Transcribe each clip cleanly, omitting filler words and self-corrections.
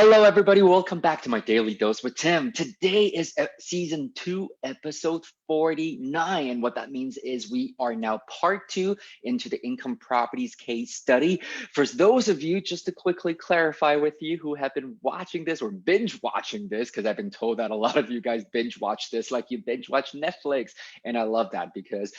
Hello, everybody. Welcome back to my Daily Dose with Tim. Today is season 2, episode 49. And what that means is we are now part 2 into the income properties case study. For those of you, just to quickly clarify with you who have been watching this or binge watching this, because I've been told that a lot of you guys binge watch this like you binge watch Netflix. And I love that because,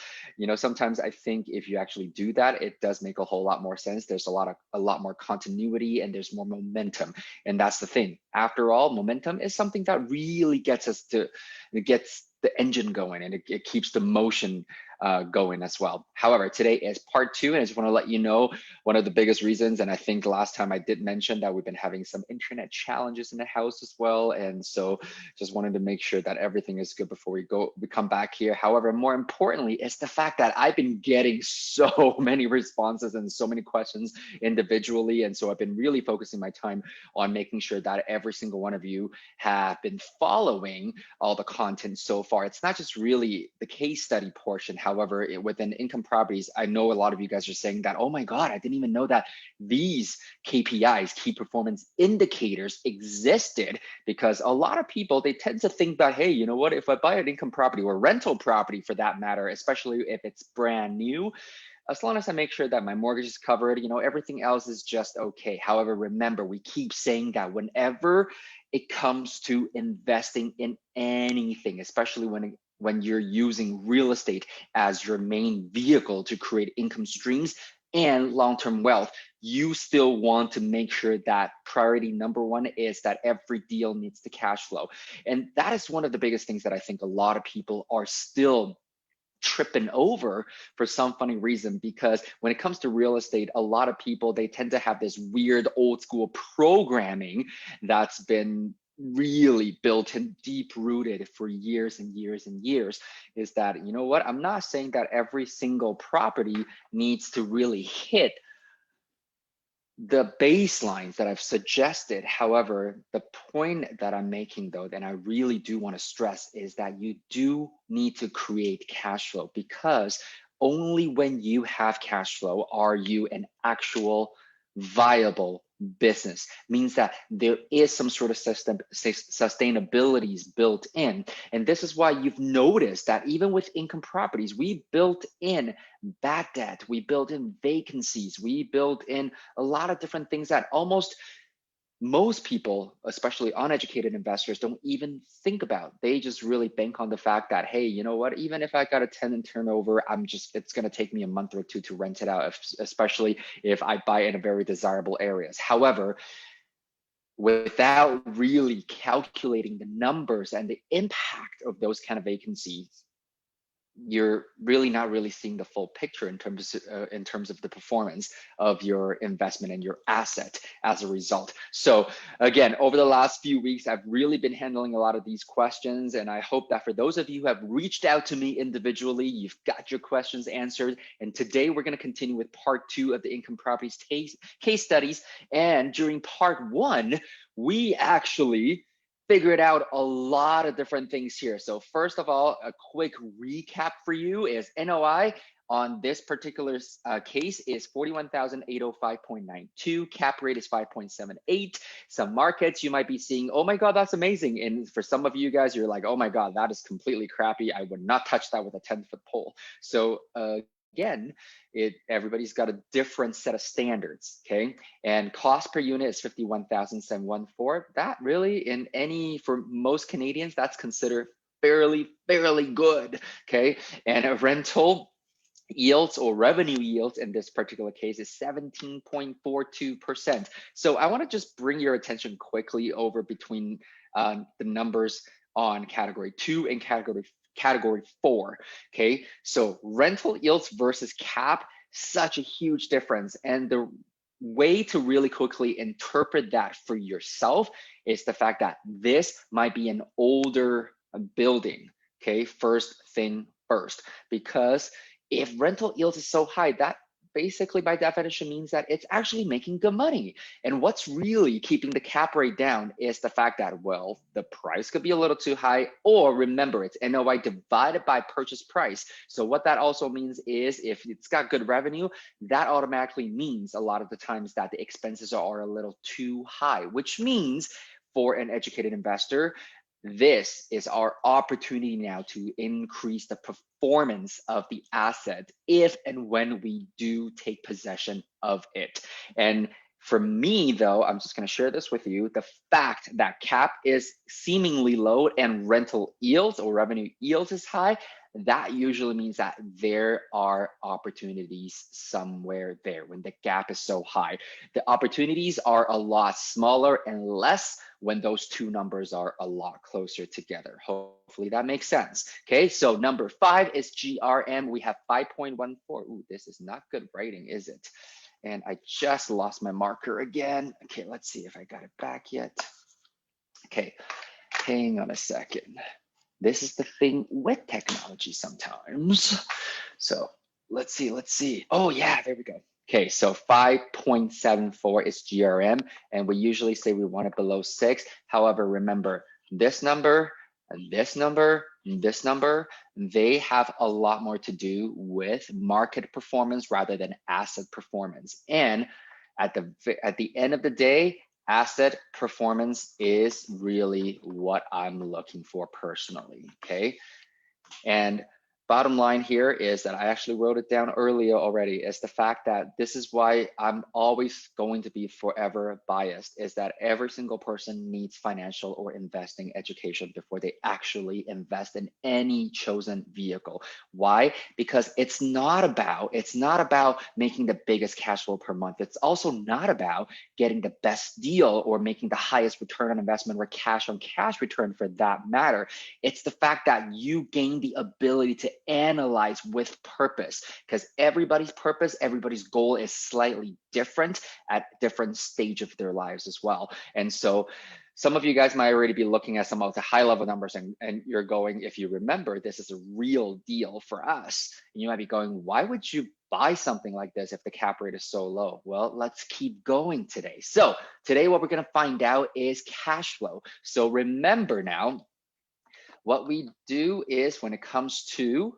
sometimes I think if you actually do that, it does make a whole lot more sense. There's a lot more continuity and there's more momentum. And that's the thing. After all, momentum is something that really gets the engine going, and it keeps the motion going as well. However, today is part 2, and I just want to let you know one of the biggest reasons, and I think last time I did mention that we've been having some internet challenges in the house as well, and so just wanted to make sure that everything is good before we come back here. However, more importantly, it's the fact that I've been getting so many responses and so many questions individually, and so I've been really focusing my time on making sure that every single one of you have been following all the content so far. It's not just really the case study portion. However, within income properties, I know a lot of you guys are saying that, oh my God, I didn't even know that these KPIs, key performance indicators, existed, because a lot of people, they tend to think that, hey, you know what, if I buy an income property or rental property for that matter, especially if it's brand new, as long as I make sure that my mortgage is covered, everything else is just okay. However, remember, we keep saying that whenever it comes to investing in anything, especially when you're using real estate as your main vehicle to create income streams and long-term wealth, you still want to make sure that priority number one is that every deal needs the cash flow. And that is one of the biggest things that I think a lot of people are still tripping over for some funny reason, because when it comes to real estate, a lot of people, they tend to have this weird old school programming that's been really built and deep rooted for years and years and years, is that, you know what, I'm not saying that every single property needs to really hit the baselines that I've suggested. However, the point that I'm making, though, and I really do want to stress, is that you do need to create cash flow, because only when you have cash flow are you an actual viable business. Means that there is some sort of sustainability built in. And this is why you've noticed that even with income properties, we built in bad debt, we built in vacancies, we built in a lot of different things that almost most people, especially uneducated investors, don't even think about. They just really bank on the fact that, hey, you know what, even if I got a tenant turnover, it's going to take me a month or two to rent it out, especially if I buy in a very desirable areas. However, without really calculating the numbers and the impact of those kind of vacancies, you're really not really seeing the full picture in terms of the performance of your investment and your asset as a result. So again, over the last few weeks, I've really been handling a lot of these questions, and I hope that for those of you who have reached out to me individually, you've got your questions answered. And today we're going to continue with part 2 of the income properties case studies. And during part 1, we actually figured out a lot of different things here. So first of all, a quick recap for you is NOI on this particular case is 41,805.92. Cap rate is 5.78. Some markets you might be seeing, oh my God, that's amazing. And for some of you guys, you're like, oh my God, that is completely crappy. I would not touch that with a 10-foot pole. So again, everybody's got a different set of standards, okay? And cost per unit is 51,714. That really, for most Canadians, that's considered fairly good, okay? And a rental yields or revenue yields in this particular case is 17.42%. So I want to just bring your attention quickly over between the numbers on category 2 and category 4. Okay, so rental yields versus cap, such a huge difference. And the way to really quickly interpret that for yourself is the fact that this might be an older building. Okay, first thing first, because if rental yields is so high, that basically by definition means that it's actually making good money. And what's really keeping the cap rate down is the fact that, well, the price could be a little too high, or remember, it's NOI divided by purchase price. So what that also means is if it's got good revenue, that automatically means a lot of the times that the expenses are a little too high, which means for an educated investor, this is our opportunity now to increase the performance of the asset if and when we do take possession of it. And for me, though, I'm just going to share this with you. The fact that cap is seemingly low and rental yields or revenue yields is high, that usually means that there are opportunities somewhere there when the gap is so high. The opportunities are a lot smaller and less when those two numbers are a lot closer together. Hopefully that makes sense. Okay, so number 5 is GRM. We have 5.14. Ooh, this is not good writing, is it? And I just lost my marker again. Okay, let's see if I got it back yet. Okay, hang on a second. This is the thing with technology sometimes. So let's see. Oh yeah, there we go. Okay, so 5.74 is GRM, and we usually say we want it below 6. However, remember this number, this number, this number, they have a lot more to do with market performance rather than asset performance. And at the end of the day, asset performance is really what I'm looking for personally, okay? And bottom line here is that I actually wrote it down earlier already, is the fact that this is why I'm always going to be forever biased, is that every single person needs financial or investing education before they actually invest in any chosen vehicle. Why? Because it's not about making the biggest cash flow per month. It's also not about getting the best deal or making the highest return on investment or cash on cash return for that matter. It's the fact that you gain the ability to analyze with purpose, because everybody's purpose, everybody's goal is slightly different at different stage of their lives as well. And so some of you guys might already be looking at some of the high level numbers and you're going, if you remember, this is a real deal for us. And you might be going, why would you buy something like this if the cap rate is so low? Well, let's keep going today. So today what we're going to find out is cash flow. So remember now, what we do is when it comes to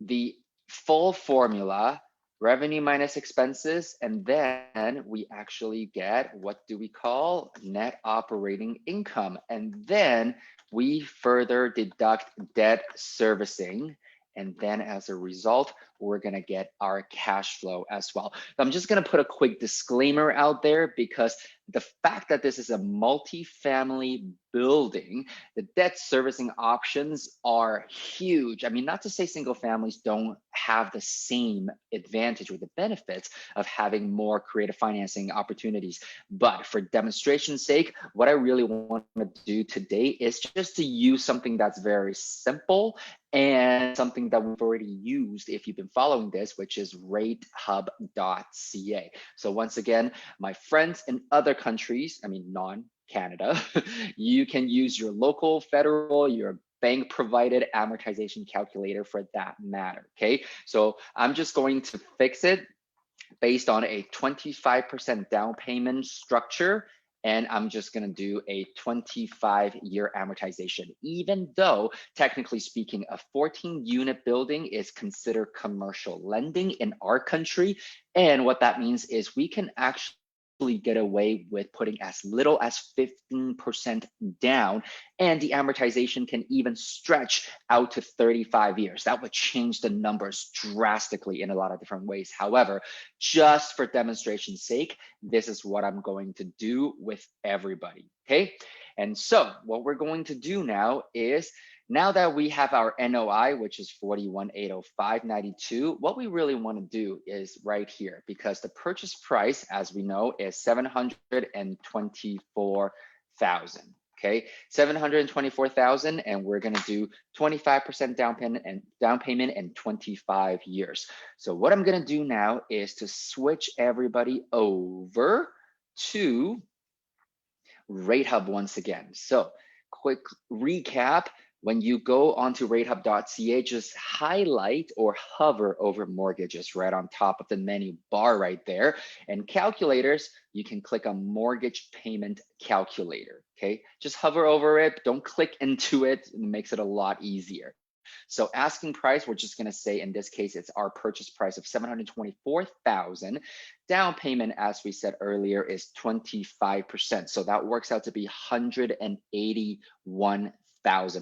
the full formula, revenue minus expenses, and then we actually get, what do we call? Net operating income. And then we further deduct debt servicing. And then as a result, we're gonna get our cash flow as well. I'm just gonna put a quick disclaimer out there because the fact that this is a multi-family building, the debt servicing options are huge. I mean, not to say single families don't have the same advantage or the benefits of having more creative financing opportunities, but for demonstration's sake, what I really want to do today is just to use something that's very simple and something that we've already used if you've been following this, which is ratehub.ca. So once again, my friends in other countries, I mean non-Canada, you can use your local, federal, your bank provided amortization calculator for that matter, okay? So I'm just going to fix it based on a 25% down payment structure, and I'm just gonna do a 25-year amortization, even though technically speaking, a 14-unit building is considered commercial lending in our country. And what that means is we can actually get away with putting as little as 15% down, and the amortization can even stretch out to 35 years. That would change the numbers drastically in a lot of different ways. However, just for demonstration's sake, this is what I'm going to do with everybody, okay? And so what we're going to do now is, now that we have our NOI, which is 41,805.92, what we really want to do is right here, because the purchase price, as we know, is $724,000. Okay, $724,000, and we're going to do 25% down payment and 25 years. So what I'm going to do now is to switch everybody over to RateHub once again. So quick recap. When you go onto ratehub.ca, just highlight or hover over mortgages right on top of the menu bar right there. And calculators, you can click on mortgage payment calculator, okay? Just hover over it, don't click into it, it makes it a lot easier. So asking price, we're just gonna say in this case, it's our purchase price of $724,000. Down payment, as we said earlier, is 25%. So that works out to be $181,000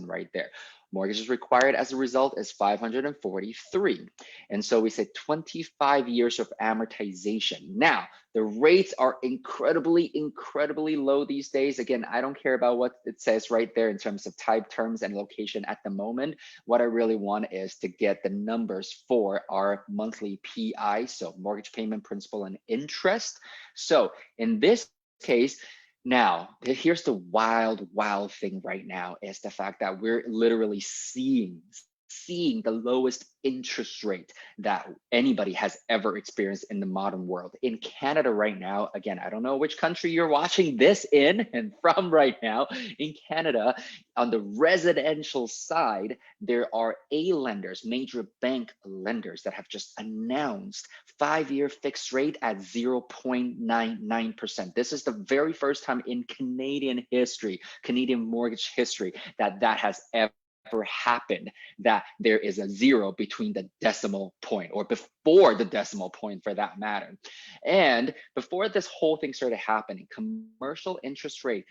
right there. Mortgages required as a result is 543. And so we said 25 years of amortization. Now, the rates are incredibly low these days. Again, I don't care about what it says right there in terms of type, terms, and location at the moment. What I really want is to get the numbers for our monthly PI, so mortgage payment, principal, and interest. So in this case, now, here's the wild thing right now is the fact that we're literally seeing the lowest interest rate that anybody has ever experienced in the modern world. In Canada right now, again, I don't know which country you're watching this in and from right now. In Canada, on the residential side, there are lenders, major bank lenders that have just announced 5-year fixed rate at 0.99%. This is the very first time in Canadian history, Canadian mortgage history, that has ever happened, that there is a zero between the decimal point, or before the decimal point for that matter. And before this whole thing started happening, commercial interest rate,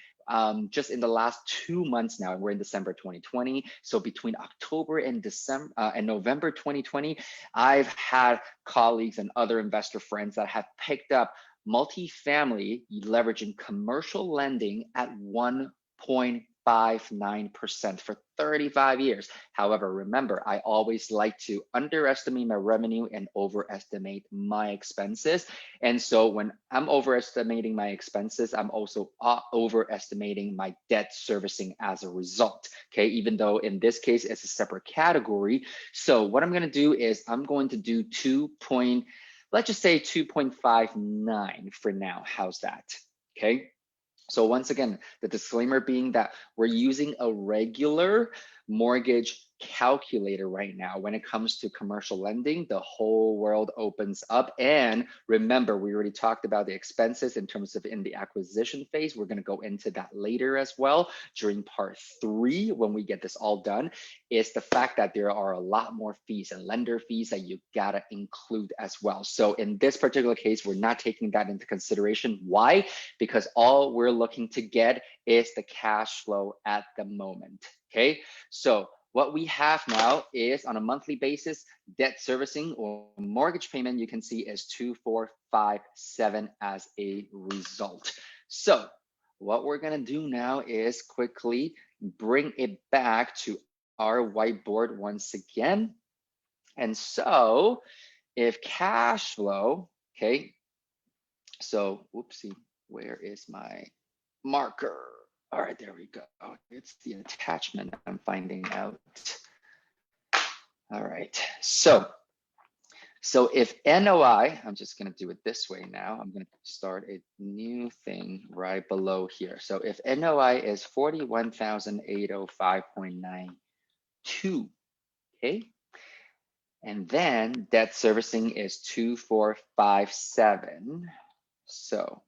just in the last 2 months now, we're in December 2020. So between October and December and November 2020, I've had colleagues and other investor friends that have picked up multifamily leveraging commercial lending at 1.59% for 35 years. However, remember, I always like to underestimate my revenue and overestimate my expenses. And so when I'm overestimating my expenses, I'm also overestimating my debt servicing as a result, okay? Even though in this case, it's a separate category. So what I'm gonna do is I'm going to do let's just say 2.59 for now. How's that, okay? So once again, the disclaimer being that we're using a regular mortgage calculator right now. When it comes to commercial lending, the whole world opens up. And remember, we already talked about the expenses in terms of in the acquisition phase. We're going to go into that later as well during part 3 when we get this all done. Is the fact that there are a lot more fees and lender fees that you gotta include as well. So in this particular case, we're not taking that into consideration. Why? Because all we're looking to get is the cash flow at the moment, okay? So what we have now is on a monthly basis, debt servicing or mortgage payment, you can see is 2,457 as a result. So what we're gonna do now is quickly bring it back to our whiteboard once again. And so if cash flow, okay, so whoopsie, where is my marker? All right, there we go. It's the attachment I'm finding out. All right, so if NOI, I'm just gonna do it this way now. I'm gonna start a new thing right below here. So if NOI is 41,805.92, okay? And then debt servicing is 2,457. So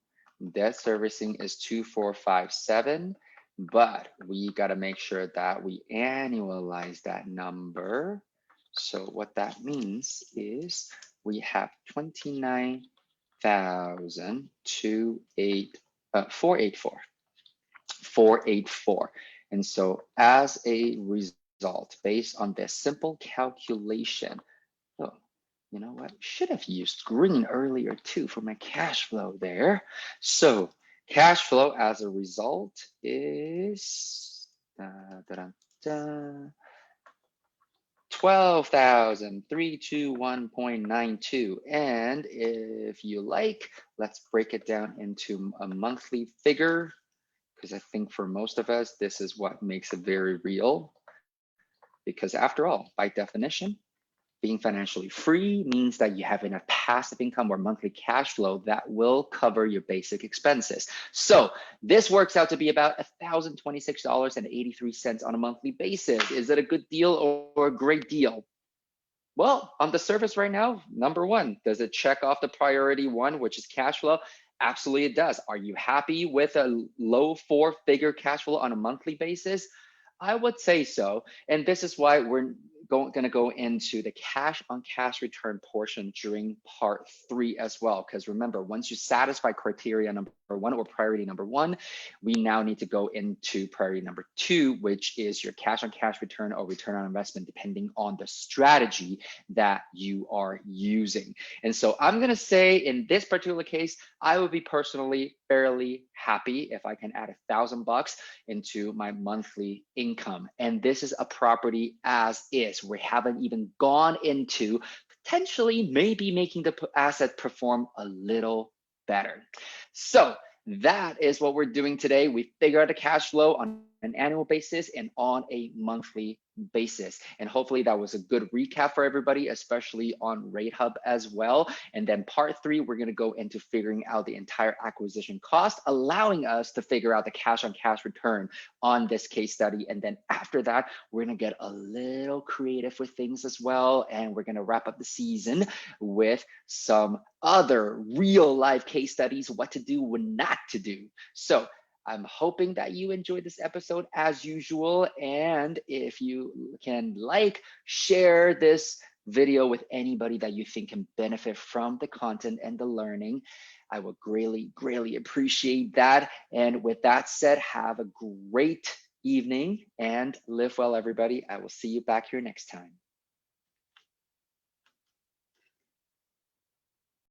debt servicing is 2,457, but we got to make sure that we annualize that number. So what that means is we have 484. And so as a result, based on this simple calculation, oh, you know what? Should have used green earlier too for my cash flow there. So cash flow as a result is 12,321.92. And if you like, let's break it down into a monthly figure, because I think for most of us, this is what makes it very real. Because after all, by definition, Being financially free means that you have enough passive income or monthly cash flow that will cover your basic expenses. So this works out to be about $1,026.83 on a monthly basis. Is it a good deal or a great deal? Well, on the surface right now, number one, does it check off the priority one, which is cash flow? Absolutely, it does. Are you happy with a low four-figure cash flow on a monthly basis? I would say so. And this is why we're going to go into the cash on cash return portion during part 3 as well. Because remember, once you satisfy criteria number 1 or priority number 1, we now need to go into priority number 2, which is your cash on cash return or return on investment, depending on the strategy that you are using. And so I'm going to say in this particular case, I would be personally fairly happy if I can add $1,000 into my monthly income. And this is a property as is. We haven't even gone into potentially maybe making the asset perform a little better. So that is what we're doing today. We figure out the cash flow on an annual basis and on a monthly basis. And hopefully that was a good recap for everybody, especially on Rate Hub as well. And then part 3, we're going to go into figuring out the entire acquisition cost, allowing us to figure out the cash on cash return on this case study. And then after that, we're going to get a little creative with things as well. And we're going to wrap up the season with some other real life case studies, what to do, what not to do. So I'm hoping that you enjoyed this episode as usual. And if you can share this video with anybody that you think can benefit from the content and the learning, I would greatly, greatly appreciate that. And with that said, have a great evening and live well, everybody. I will see you back here next time.